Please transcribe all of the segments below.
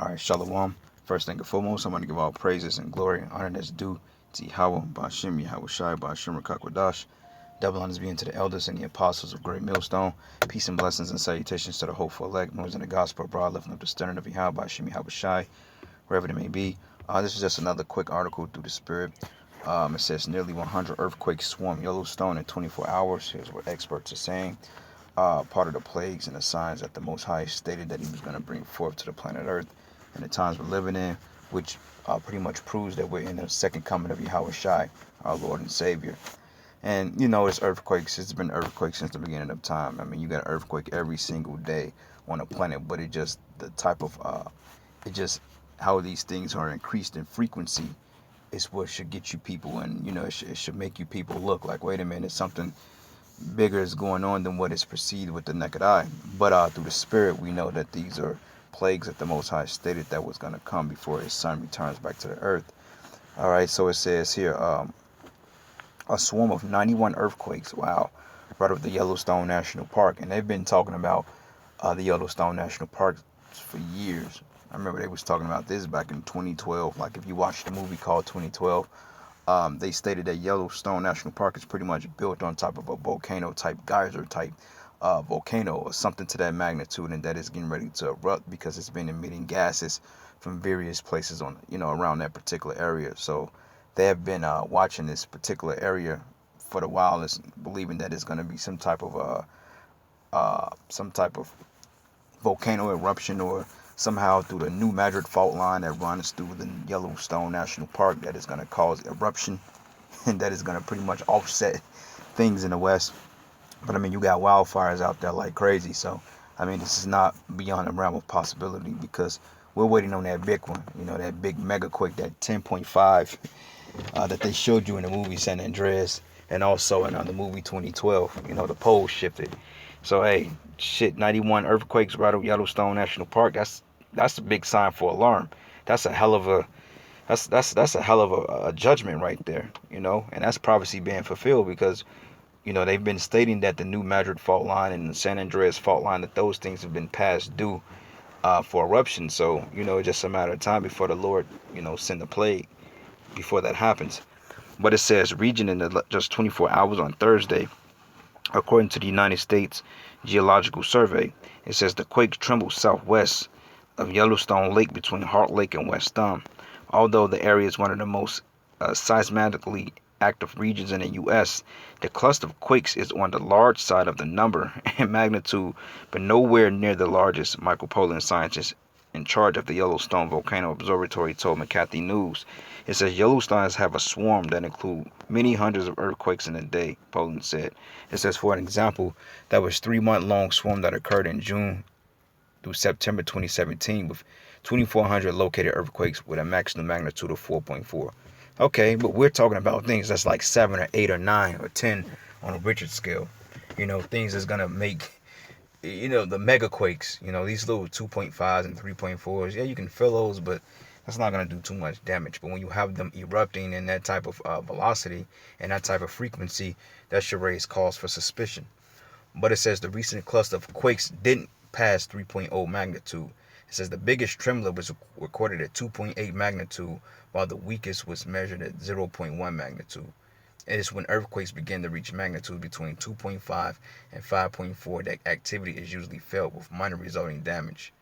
All right, Shalom. First thing and foremost, I'm going to give all praises and glory and honor that's due to Yahweh, Bashim, Yahweh Shai, Bashim, Kakwadash. Double honors being to the elders and the apostles of Great Millstone. Peace and blessings and salutations to the hopeful elect, members in the gospel abroad, lifting up the standard of Yahweh, Bashim, Yahweh Shai, wherever it may be. This is just another quick article through the Spirit. It says nearly 100 earthquakes swarm Yellowstone in 24 hours. Here's what experts are saying. Part of the plagues and the signs that the Most High stated that he was going to bring forth to the planet Earth in the times we're living in, which pretty much proves that we're in the second coming of Yahweh Shai, our Lord and Savior. And you know, it's earthquakes. It's been earthquakes since the beginning of time. I mean, you got an earthquake every single day on the planet, but it just the type of it just how these things are increased in frequency is what should get you people, and you know, it should make you people look like, wait a minute, something bigger is going on than what is perceived with the naked eye. But through the Spirit, we know that these are plagues that the Most High stated that was going to come before His Son returns back to the earth. All right, so it says here, a swarm of 91 earthquakes. Wow, right over the Yellowstone National Park, and they've been talking about the Yellowstone National Park for years. I remember they was talking about this back in 2012. Like if you watch the movie called 2012, they stated that Yellowstone National Park is pretty much built on top of a volcano type, geyser type volcano or something to that magnitude, and that is getting ready to erupt because it's been emitting gases from various places on, you know, around that particular area. So they have been watching this particular area for the while, believing that it's going to be some type of volcano eruption, or somehow through the New Madrid fault line that runs through the Yellowstone National Park that is going to cause eruption and that is going to pretty much offset things in the west. But I mean, you got wildfires out there like crazy, so I mean, this is not beyond the realm of possibility because we're waiting on that big one, you know, that big mega quake, that 10.5 that they showed you in the movie San Andreas, and also in the movie 2012. You know, the poles shifted. So hey, shit, 91 earthquakes right over Yellowstone National Park. That's a big sign for alarm. That's a hell of a that's a hell of a judgment right there. You know, and that's prophecy being fulfilled because you know they've been stating that the New Madrid fault line and the San Andreas fault line, that those things have been past due for eruption. So you know, it's just a matter of time before the Lord, you know, send the plague before that happens. But it says region in just 24 hours on Thursday, according to the United States Geological Survey. It says the quake trembled southwest of Yellowstone Lake between Heart Lake and West Thumb. Although the area is one of the most seismically active regions in the U.S., the cluster of quakes is on the large side of the number and magnitude, but nowhere near the largest. Michael Pollan, scientist in charge of the Yellowstone Volcano Observatory, told McCarthy News. It says Yellowstones have a swarm that include many hundreds of earthquakes in a day, Poland said. It says, for an example, that was 3-month-long swarm that occurred in June through September 2017 with 2,400 located earthquakes with a maximum magnitude of 4.4. Okay, but we're talking about things that's like 7 or 8 or 9 or 10 on a Richter scale. You know, things that's going to make, you know, the mega quakes, you know, these little 2.5s and 3.4s. Yeah, you can feel those, but that's not going to do too much damage. But when you have them erupting in that type of velocity and that type of frequency, that should raise cause for suspicion. But it says the recent cluster of quakes didn't pass 3.0 magnitude. It says the biggest tremor was recorded at 2.8 magnitude, while the weakest was measured at 0.1 magnitude. It is when earthquakes begin to reach magnitude between 2.5 and 5.4 that activity is usually felt with minor resulting damage.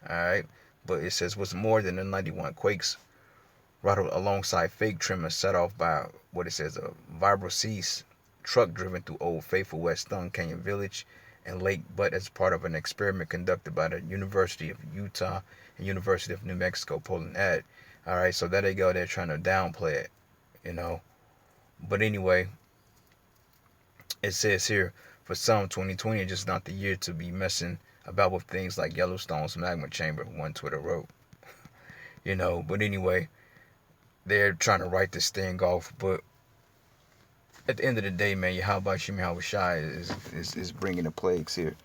Alright, but it says what's more than the 91 quakes rattled alongside fake tremors set off by what it says a vibrocease truck driven through Old Faithful West Thumb Canyon Village and Lake Butte as part of an experiment conducted by the University of Utah and University of New Mexico, Poland added. Alright, so there they go, they're trying to downplay it, you know. But anyway, it says here, for some, 2020 is just not the year to be messing about with things like Yellowstone's magma chamber, one Twitter wrote. You know, but anyway, they're trying to write this thing off. But at the end of the day, man, Yahweh Shemi Shai is bringing the plagues here.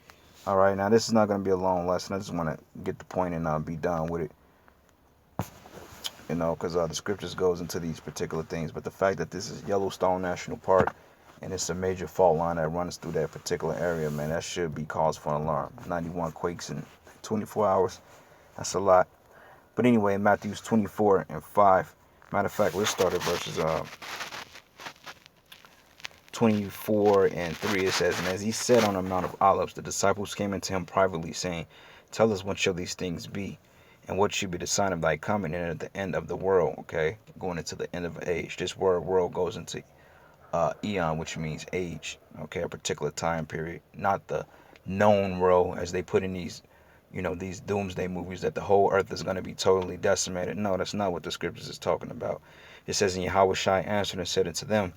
All right, now this is not going to be a long lesson. I just want to get the point and be done with it. You know, because the scriptures goes into these particular things. But the fact that this is Yellowstone National Park and it's a major fault line that runs through that particular area, man, that should be cause for an alarm. 91 quakes in 24 hours. That's a lot. But anyway, Matthew 24 and 5. Matter of fact, let's start at verses 24 and 3. It says, "And as he sat on the Mount of Olives, the disciples came unto him privately, saying, Tell us, when shall these things be? And what should be the sign of thy coming and at the end of the world?" Okay, going into the end of age. This word world goes into eon, which means age. Okay, a particular time period, not the known world as they put in these, these doomsday movies that the whole earth is going to be totally decimated. No, that's not what the scriptures is talking about. It says, "And Yahweh Shai answered and said unto them,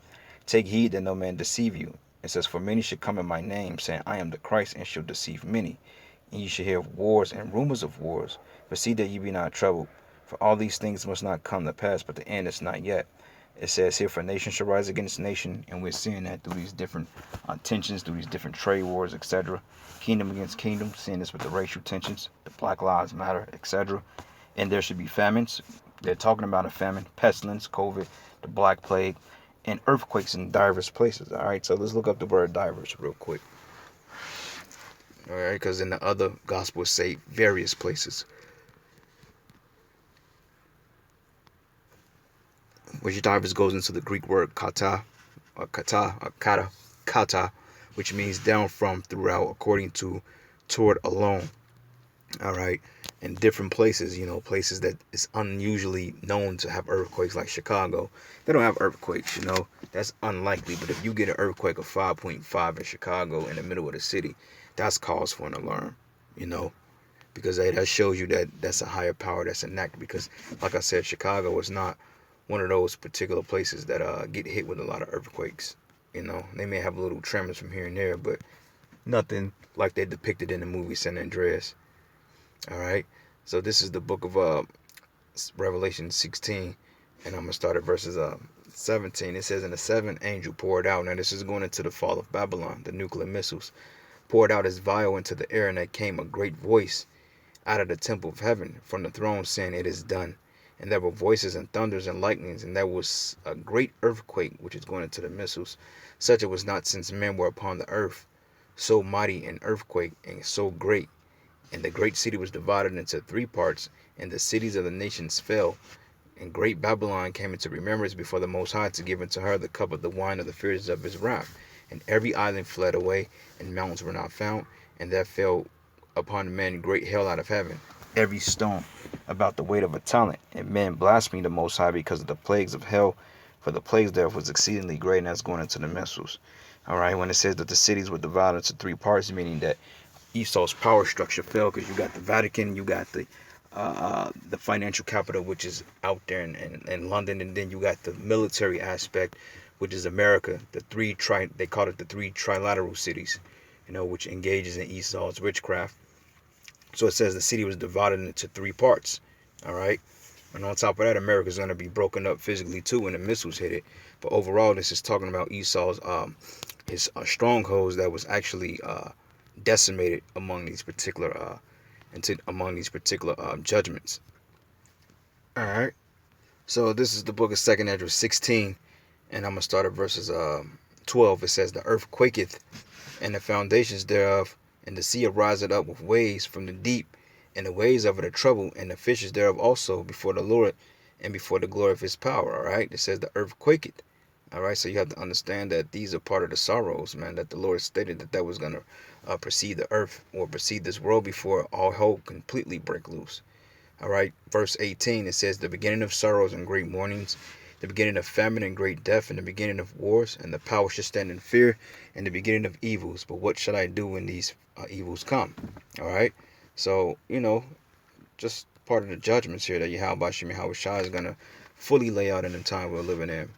Take heed that no man deceive you." It says, "For many should come in my name, saying, I am the Christ, and shall deceive many. And ye shall hear of wars and rumors of wars. But see that ye be not troubled. For all these things must not come to pass, but the end is not yet." It says here, "For nation shall rise against nation," and we're seeing that through these different tensions, through these different trade wars, etc. Kingdom against kingdom, seeing this with the racial tensions, the Black Lives Matter, etc. And there should be famines. They're talking about a famine, pestilence, COVID, the Black Plague, and earthquakes in diverse places. All right, so let's look up the word diverse real quick. All right, because in the other gospels say various places, which diverse goes into the Greek word kata, or kata, which means down from, throughout, according to, toward, alone. All right, in different places, places that is unusually known to have earthquakes, like Chicago. They don't have earthquakes, that's unlikely. But if you get an earthquake of 5.5 in Chicago in the middle of the city, that's cause for an alarm, because that shows you that that's a higher power that's enacted. Because, like I said, Chicago is not one of those particular places that get hit with a lot of earthquakes. They may have little tremors from here and there, but nothing like they depicted in the movie San Andreas. All right, so this is the book of Revelation 16, and I'm gonna start at verses 17. It says, "And the seventh angel poured out." Now this is going into the fall of Babylon, the nuclear missiles. "Poured out his vial into the air, and there came a great voice out of the temple of heaven from the throne, saying, It is done. And there were voices and thunders and lightnings, and there was a great earthquake," which is going into the missiles, "such it was not since men were upon the earth, so mighty an earthquake, and so great. And the great city was divided into 3 parts, and the cities of the nations fell. And great Babylon came into remembrance before the Most High, to give unto her the cup of the wine of the fierceness of his wrath. And every island fled away, and mountains were not found. And there fell upon men great hail out of heaven, every stone about the weight of a talent. And men blasphemed the Most High because of the plagues of hell, for the plagues thereof was exceedingly great." And that's going into the missiles. All right, when it says that the cities were divided into 3 parts, meaning that Esau's power structure fell, because you got the Vatican, you got the financial capital, which is out there in London, and then you got the military aspect, which is America. They call it the 3 trilateral cities, which engages in Esau's witchcraft. So it says the city was divided into 3 parts. All right, and on top of that, America is going to be broken up physically too when the missiles hit it. But overall, this is talking about Esau's his strongholds that was actually decimated among these particular judgments. All right, so this is the book of 2nd Ezra 16, and I'm gonna start at verses 12. It says, "The earth quaketh, and the foundations thereof, and the sea ariseth up with waves from the deep, and the waves of it are troubled, and the fishes thereof also, before the Lord and before the glory of his power." All right, it says the earth quaketh. All right, so you have to understand that these are part of the sorrows, man, that the Lord stated that was going to precede the earth, or precede this world, before all hell completely break loose. All right, verse 18, it says, "The beginning of sorrows and great mournings, the beginning of famine and great death, and the beginning of wars, and the power shall stand in fear, and the beginning of evils. But what shall I do when these evils come?" All right, so, just part of the judgments here that Yahweh Shai is going to fully lay out in the time we're living in.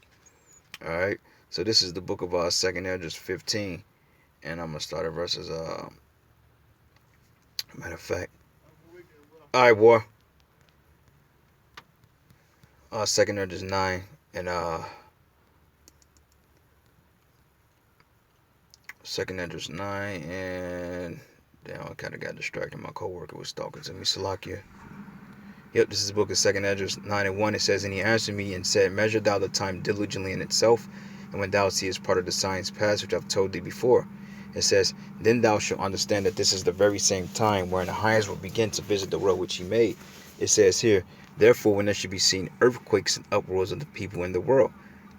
All right, so this is the book of 2nd Ezra 15, and I'm gonna start at verses matter of fact, all right, war. 2nd Ezra 9, and 2nd Ezra 9, and damn, I kind of got distracted. My coworker was talking to me. Salakia. Yep, this is the book of 2nd Ezra 9 and 1. It says, "And he answered me and said, Measure thou the time diligently in itself, and when thou seest part of the signs past, which I've told thee before." It says, "Then thou shalt understand that this is the very same time wherein the highest will begin to visit the world which he made." It says here, therefore, when there should be seen earthquakes and uproars of the people in the world,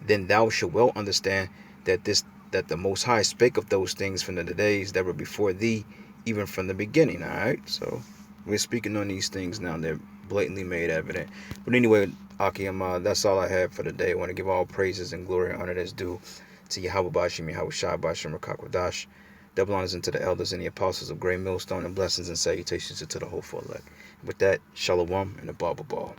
then thou shalt well understand that that the Most High spake of those things from the days that were before thee, even from the beginning. All right, so we're speaking on these things now. They're blatantly made evident. But anyway, Akim, that's all I have for today. I want to give all praises and glory and honor that's due to Yahweh Bashim, Yahweh Shai Bashim Rakakwadash. Double honors into the elders and the apostles of Great Millstone, and blessings and salutations into the whole elect. With that, Shalom and a Baba Ball.